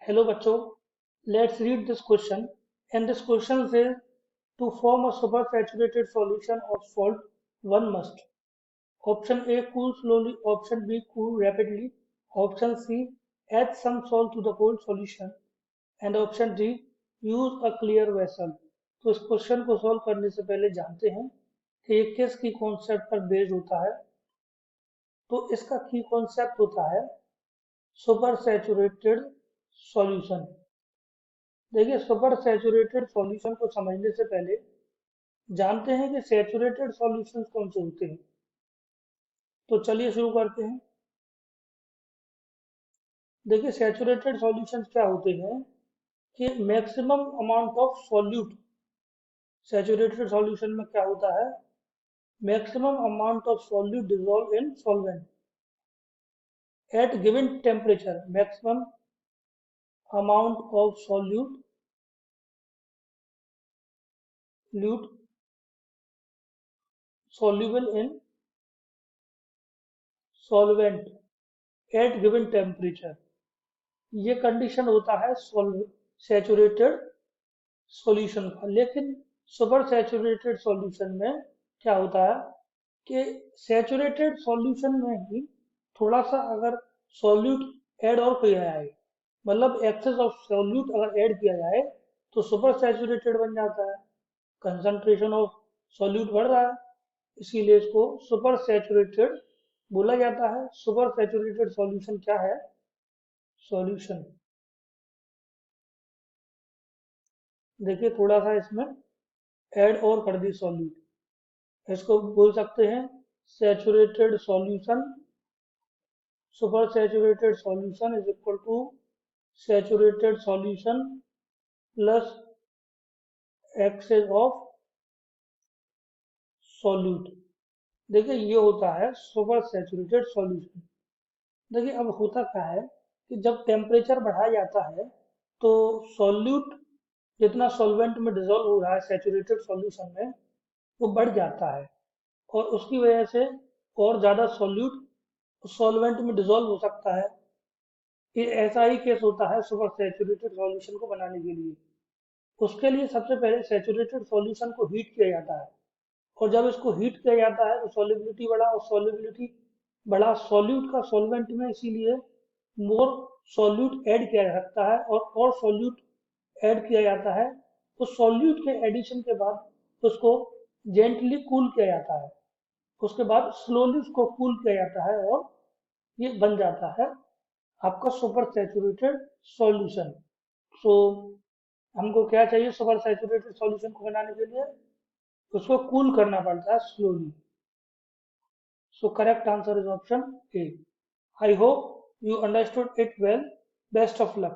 Hello बच्चों, let's read this question. And this question says to form a supersaturated solution of salt, one must. Option A cool slowly, option B cool rapidly, option C add some salt to the whole solution, and option D use a clear vessel. तो इस question को solve करने से पहले जानते हैं कि ये किस की कॉन्सेप्ट पर बेस्ड होता है। तो इसका की कॉन्सेप्ट होता है सुपर सैचुरेटेड सॉल्यूशन। देखिए, सुपर सैचुरेटेड सॉल्यूशन को समझने से पहले जानते हैं कि सैचुरेटेड सॉल्यूशंस कौन से होते हैं। तो चलिए शुरू करते हैं। देखिए, सैचुरेटेड सॉल्यूशंस क्या होते हैं कि maximum amount of solute, saturated solution में क्या होता है, maximum amount of solute dissolve in solvent eight given temperature, maximum amount of solute soluble in solvent at given temperature, ये कंडीशन होता है सैचुरेटेड सॉल्यूशन का। लेकिन सुपर सैचुरेटेड सॉल्यूशन में क्या होता है कि सैचुरेटेड सॉल्यूशन में ही थोड़ा सा अगर सॉल्यूट ऐड और किया जाए, मतलब एक्सेस ऑफ सॉल्यूट अगर ऐड किया जाए तो सुपर सैचुरेटेड बन जाता है। कंसंट्रेशन ऑफ सॉल्यूट बढ़ रहा है, इसीलिए इसको सुपर सैचुरेटेड बोला जाता है। सुपर सैचुरेटेड सॉल्यूशन क्या है, सॉल्यूशन देखिए थोड़ा सा इसमें ऐड और कर दी सॉल्यूट, इसको बोल सकते हैं saturated solution. Super saturated solution is equal to saturated solution plus excess of solute. देखिए ये होता है सुपर सैचुरेटेड सॉल्यूशन। देखिए अब होता क्या है कि जब टेम्परेचर बढ़ाया जाता है तो सॉल्यूट जितना सॉल्वेंट में डिसॉल्व हो रहा है सैचुरेटेड सॉल्यूशन में वो बढ़ जाता है, और उसकी वजह से और ज़्यादा सॉल्यूट सॉल्वेंट में डिसॉल्व हो सकता है। ये ऐसा ही केस होता है सुपर सैचुरेटेड सॉल्यूशन को बनाने के लिए। उसके लिए सबसे पहले सैचुरेटेड सॉल्यूशन को हीट किया जाता है, और जब इसको हीट किया जाता है तो सॉल्युबिलिटी बढ़ा, और सॉल्युबिलिटी बढ़ा सॉल्यूट का सॉल्वेंट में, इसीलिए मोर सॉल्यूट ऐड किया जा सकता है और सॉल्यूट ऐड किया जाता है। तो सॉल्यूट के एडिशन के बाद उसको जेंटली कूल किया जाता है, उसके बाद स्लोली उसको कूल किया जाता है, और ये बन जाता है आपका सुपर सैचुरेटेड सॉल्यूशन। सो हमको क्या चाहिए सुपर सैचुरेटेड सॉल्यूशन को बनाने के लिए, उसको कूल करना पड़ता है slowly. So correct answer is option A. I hope you understood it well. Best of luck.